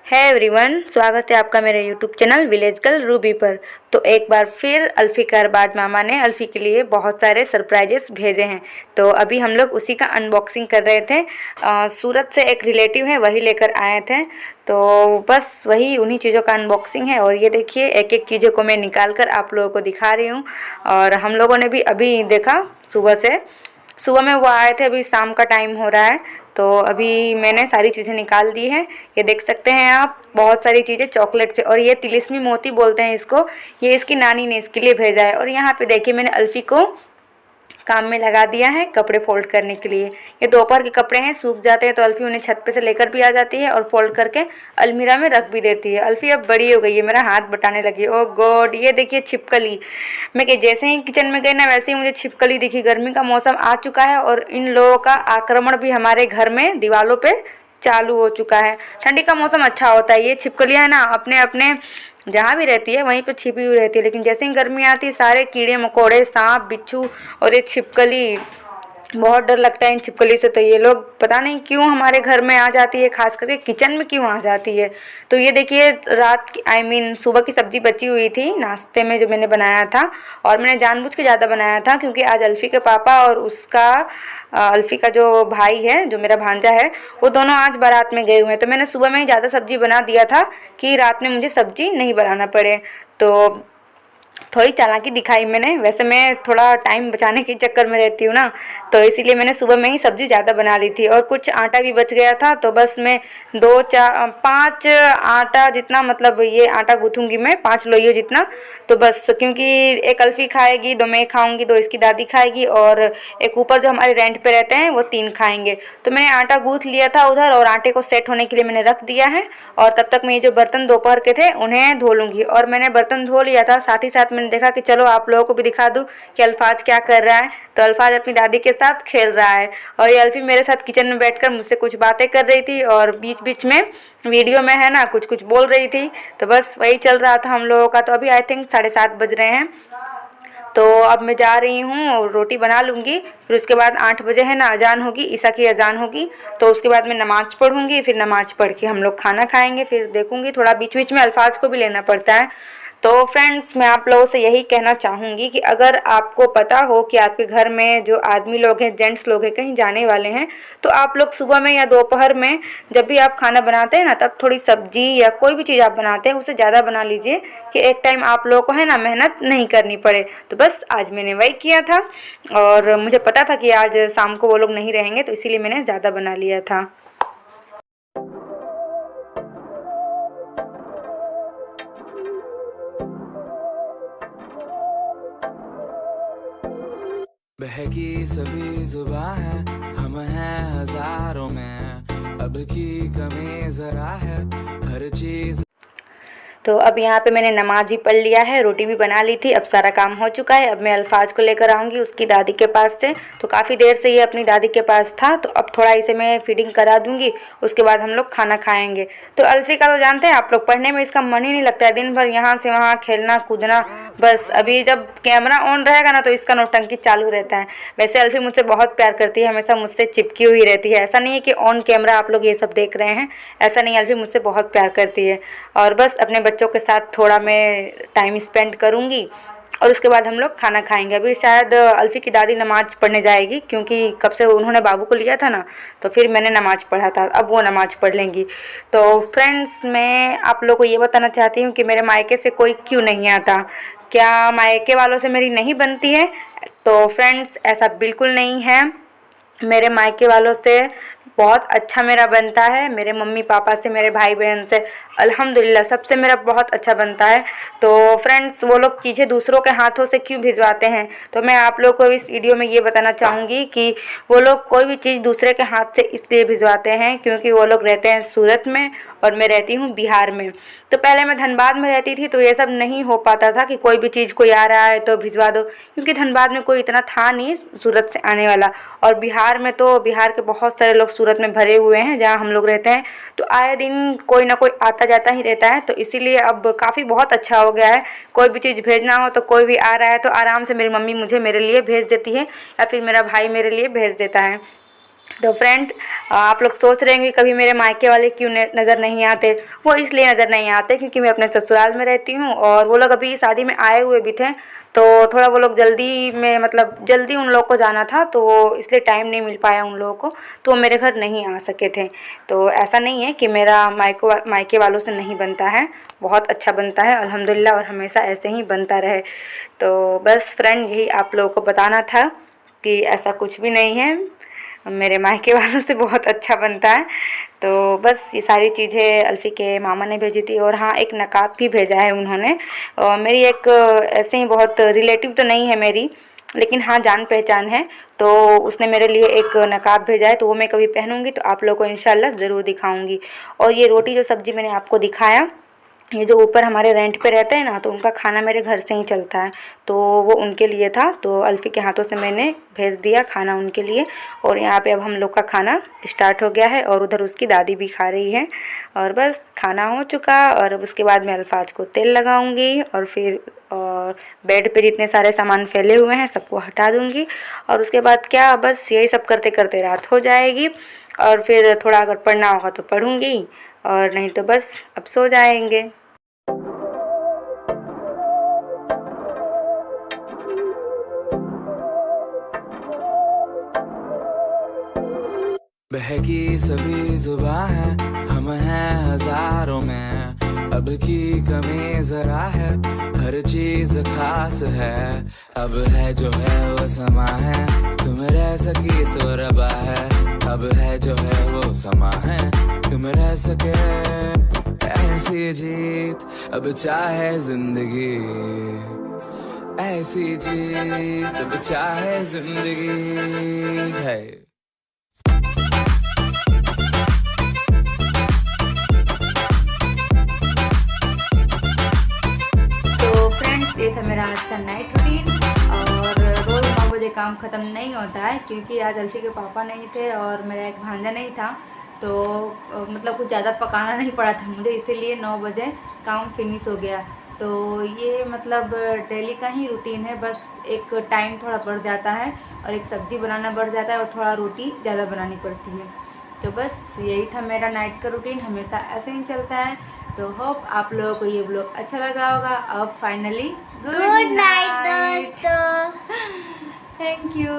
है एवरीवन, स्वागत है आपका मेरे YouTube channel village girl Ruby पर। तो एक बार फिर अल्फ़ी के अरबाज मामा ने अल्फ़ी के लिए बहुत सारे सरप्राइजेस भेजे हैं। तो अभी हम लोग उसी का अनबॉक्सिंग कर रहे थे। सूरत से एक रिलेटिव है, वही लेकर आए थे। तो बस वही उन्हीं चीज़ों का अनबॉक्सिंग है। और ये देखिए, एक एक चीज़ों को मैं निकाल कर आप लोगों को दिखा रही हूँ। और हम लोगों ने भी अभी देखा, सुबह में वो आए थे, अभी शाम का टाइम हो रहा है। तो अभी मैंने सारी चीज़ें निकाल दी हैं। ये देख सकते हैं आप, बहुत सारी चीज़ें चॉकलेट से। और ये तिलिस्मी मोती बोलते हैं इसको। ये इसकी नानी ने इसके लिए भेजा है। और यहाँ पे देखिए, मैंने अल्फ़ी को काम में लगा दिया है कपड़े फोल्ड करने के लिए। ये दोपहर के कपड़े हैं, सूख जाते हैं तो अल्फ़ी उन्हें छत पे से लेकर भी आ जाती है और फोल्ड करके अलमीरा में रख भी देती है। अल्फ़ी अब बड़ी हो गई है, मेरा हाथ बटाने लगी है। ओह गॉड, ये देखिए छिपकली। मैं कि जैसे ही किचन में गई ना, वैसे ही मुझे छिपकली दिखी। गर्मी का मौसम आ चुका है और इन लोगों का आक्रमण भी हमारे घर में दीवारों पे चालू हो चुका है। ठंडी का मौसम अच्छा होता है, ये छिपकलियाँ ना अपने अपने जहाँ भी रहती है वहीं पे छिपी हुई रहती है। लेकिन जैसे ही गर्मी आती है, सारे कीड़े मकोड़े, सांप बिच्छू और ये छिपकली, बहुत डर लगता है इन छिपकली से। तो ये लोग पता नहीं क्यों हमारे घर में आ जाती है, खास करके किचन में क्यों आ जाती है। तो ये देखिए, रात की सुबह की सब्ज़ी बची हुई थी नाश्ते में जो मैंने बनाया था। और मैंने जानबूझ के ज़्यादा बनाया था क्योंकि आज अल्फ़ी के पापा और उसका अल्फ़ी का जो भाई है, जो मेरा भांजा है, वो दोनों आज बारात में गए हुए हैं। तो मैंने सुबह में ही ज़्यादा सब्ज़ी बना दिया था कि रात में मुझे सब्ज़ी नहीं बनाना पड़े। तो थोड़ी चालाकी दिखाई मैंने। वैसे मैं थोड़ा टाइम बचाने के चक्कर में रहती हूँ ना, तो इसीलिए मैंने सुबह में ही सब्ज़ी ज़्यादा बना ली थी। और कुछ आटा भी बच गया था, तो बस मैं 5 आटा जितना, मतलब ये आटा गूँथूँगी मैं 5 लोइयों जितना। तो बस क्योंकि एक अल्फ़ी खाएगी, 2 मैं खाऊंगी, 2 इसकी दादी खाएगी और एक ऊपर जो हमारे रेंट पे रहते हैं वो 3 खाएंगे। तो मैंने आटा गूँथ लिया था उधर और आटे को सेट होने के लिए मैंने रख दिया है। और तब तक मैं ये जो बर्तन दोपहर के थे उन्हें धो लूँगी। और मैंने बर्तन धो लिया था, साथ ही साथ मैंने देखा कि चलो आप लोगों को भी दिखा दूँ कि अल्फाज क्या कर रहा है। तो अल्फाज अपनी दादी के साथ खेल रहा है और ये अल्फ़ी मेरे साथ किचन में बैठकर मुझसे कुछ बातें कर रही थी और बीच बीच में वीडियो में है ना कुछ कुछ बोल रही थी। तो बस वही चल रहा था हम लोगों का। तो अभी आई थिंक 7:30 बज रहे हैं। तो अब मैं जा रही हूँ और रोटी बना लूँगी। फिर उसके बाद 8 बजे है ना अजान होगी, ईसा की अजान होगी। तो उसके बाद मैं नमाज़ पढ़ूँगी, फिर नमाज़ पढ़ के हम लोग खाना खाएंगे। फिर देखूँगी, थोड़ा बीच बीच में अल्फाज को भी लेना पड़ता है। तो फ्रेंड्स, मैं आप लोगों से यही कहना चाहूँगी कि अगर आपको पता हो कि आपके घर में जो आदमी लोग हैं, जेंट्स लोग हैं, कहीं जाने वाले हैं, तो आप लोग सुबह में या दोपहर में जब भी आप खाना बनाते हैं ना, तब थोड़ी सब्जी या कोई भी चीज़ आप बनाते हैं उसे ज़्यादा बना लीजिए कि एक टाइम आप लोगों को है ना मेहनत नहीं करनी पड़े। तो बस आज मैंने वही किया था और मुझे पता था कि आज शाम को वो लोग नहीं रहेंगे, तो इसीलिए मैंने ज़्यादा बना लिया था। बहकी सभी जुबां है, हम हैं हजारों में, अब की कमी जरा है हर चीज। तो अब यहाँ पे मैंने नमाज भी पढ़ लिया है, रोटी भी बना ली थी, अब सारा काम हो चुका है। अब मैं अल्फाज को लेकर आऊँगी उसकी दादी के पास से। तो काफ़ी देर से ये अपनी दादी के पास था, तो अब थोड़ा इसे मैं फीडिंग करा दूँगी, उसके बाद हम लोग खाना खाएंगे। तो अल्फ़ी का तो जानते हैं आप लोग, पढ़ने में इसका मन ही नहीं लगता है, दिन भर यहाँ से वहाँ खेलना कूदना। बस अभी जब कैमरा ऑन रहेगा ना तो इसका नौटंकी चालू रहता है। वैसे अल्फ़ी मुझसे बहुत प्यार करती है, हमेशा मुझसे चिपकी हुई रहती है। ऐसा नहीं है कि ऑन कैमरा आप लोग ये सब देख रहे हैं, ऐसा नहीं, अल्फ़ी मुझसे बहुत प्यार करती है। और बस अपने बच्चों के साथ थोड़ा मैं टाइम स्पेंड करूँगी और उसके बाद हम लोग खाना खाएंगे। अभी शायद अल्फ़ी की दादी नमाज़ पढ़ने जाएगी क्योंकि कब से उन्होंने बाबू को लिया था ना, तो फिर मैंने नमाज़ पढ़ा था, अब वो नमाज़ पढ़ लेंगी। तो फ्रेंड्स, मैं आप लोगों को ये बताना चाहती हूँ कि मेरे मायके से कोई क्यों नहीं आता। क्या मायके वालों से मेरी नहीं बनती है? तो फ्रेंड्स, ऐसा बिल्कुल नहीं है। मेरे मायके वालों से बहुत अच्छा मेरा बनता है, मेरे मम्मी पापा से, मेरे भाई बहन से, अल्हम्दुलिल्लाह सबसे मेरा बहुत अच्छा बनता है। तो फ्रेंड्स, वो लोग चीज़ें दूसरों के हाथों से क्यों भिजवाते हैं? तो मैं आप लोग को इस वीडियो में ये बताना चाहूँगी कि वो लोग कोई भी चीज़ दूसरे के हाथ से इसलिए भिजवाते हैं क्योंकि वो लोग रहते हैं सूरत में और मैं रहती हूँ बिहार में। तो पहले मैं धनबाद में रहती थी, तो ये सब नहीं हो पाता था कि कोई भी चीज़ कोई आ रहा है तो भिजवा दो, क्योंकि धनबाद में कोई इतना था नहीं सूरत से आने वाला। और बिहार में तो बिहार के बहुत सारे लोग सूरत में भरे हुए हैं जहाँ हम लोग रहते हैं, तो आए दिन कोई ना कोई आता जाता ही रहता है। तो इसीलिए अब काफ़ी बहुत अच्छा हो गया है। कोई भी चीज़ भेजना हो तो कोई भी आ रहा है तो आराम से मेरी मम्मी मुझे मेरे लिए भेज देती है या फिर मेरा भाई मेरे लिए भेज देता है। तो फ्रेंड, आप लोग सोच रहे हैं कि कभी मेरे मायके वाले क्यों नज़र नहीं आते। वो इसलिए नज़र नहीं आते क्योंकि मैं अपने ससुराल में रहती हूँ और वो लोग अभी शादी में आए हुए भी थे, तो थोड़ा वो लोग जल्दी में, मतलब जल्दी उन लोग को जाना था, तो इसलिए टाइम नहीं मिल पाया उन लोगों को, तो वो मेरे घर नहीं आ सके थे। तो ऐसा नहीं है कि मेरा मायके वालों से नहीं बनता है, बहुत अच्छा बनता है अल्हम्दुलिल्लाह, और हमेशा ऐसे ही बनता रहे। तो बस फ्रेंड, यही आप लोगों को बताना था कि ऐसा कुछ भी नहीं है, मेरे मायके वालों से बहुत अच्छा बनता है। तो बस ये सारी चीज़ें अल्फ़ी के मामा ने भेजी थी, और हाँ, एक नकाब भी भेजा है उन्होंने। और मेरी एक ऐसे ही बहुत रिलेटिव तो नहीं है मेरी, लेकिन हाँ जान पहचान है, तो उसने मेरे लिए एक नकाब भेजा है, तो वो मैं कभी पहनूंगी तो आप लोगों को इंशाल्लाह ज़रूर दिखाऊंगी। और ये रोटी जो सब्ज़ी मैंने आपको दिखाया, ये जो ऊपर हमारे रेंट पे रहते हैं ना, तो उनका खाना मेरे घर से ही चलता है, तो वो उनके लिए था, तो अल्फ़ी के हाथों से मैंने भेज दिया खाना उनके लिए। और यहाँ पे अब हम लोग का खाना स्टार्ट हो गया है, और उधर उसकी दादी भी खा रही है। और बस खाना हो चुका, और अब उसके बाद मैं अल्फाज को तेल लगाऊंगी, और फिर बेड पे जितने सारे सामान फैले हुए हैं सबको हटा दूंगी। और उसके बाद क्या, बस यही सब करते करते रात हो जाएगी, और फिर थोड़ा अगर पढ़ना होगा तो पढ़ूंगी, और नहीं तो बस अब सो जाएंगे। बहकी सभी जुबां है, हम हैं हजारों में, अब की कमी जरा है, हर चीज खास है, अब है जो है वो समा है, तुम रह सकी तो रबा है, अब है जो है वो समा है, तुम रह सके, ऐसी जीत अब चाहे जिंदगी, ऐसी जीत अब चाहे जिंदगी है। ये था मेरा आज का नाइट रूटीन। और रोज़ 9 बजे काम ख़त्म नहीं होता है, क्योंकि आज अल्फ़ी के पापा नहीं थे और मेरा एक भांजा नहीं था, तो मतलब कुछ ज़्यादा पकाना नहीं पड़ा था मुझे, इसीलिए 9 बजे काम फिनिश हो गया। तो ये मतलब डेली का ही रूटीन है, बस एक टाइम थोड़ा बढ़ जाता है, और एक सब्ज़ी बनाना बढ़ जाता है, और थोड़ा रोटी ज़्यादा बनानी पड़ती है। तो बस यही था मेरा नाइट का रूटीन, हमेशा ऐसे ही चलता है। तो होप आप लोगों को ये ब्लॉग अच्छा लगा होगा। अब फाइनली गुड नाइट दोस्तों। Thank you.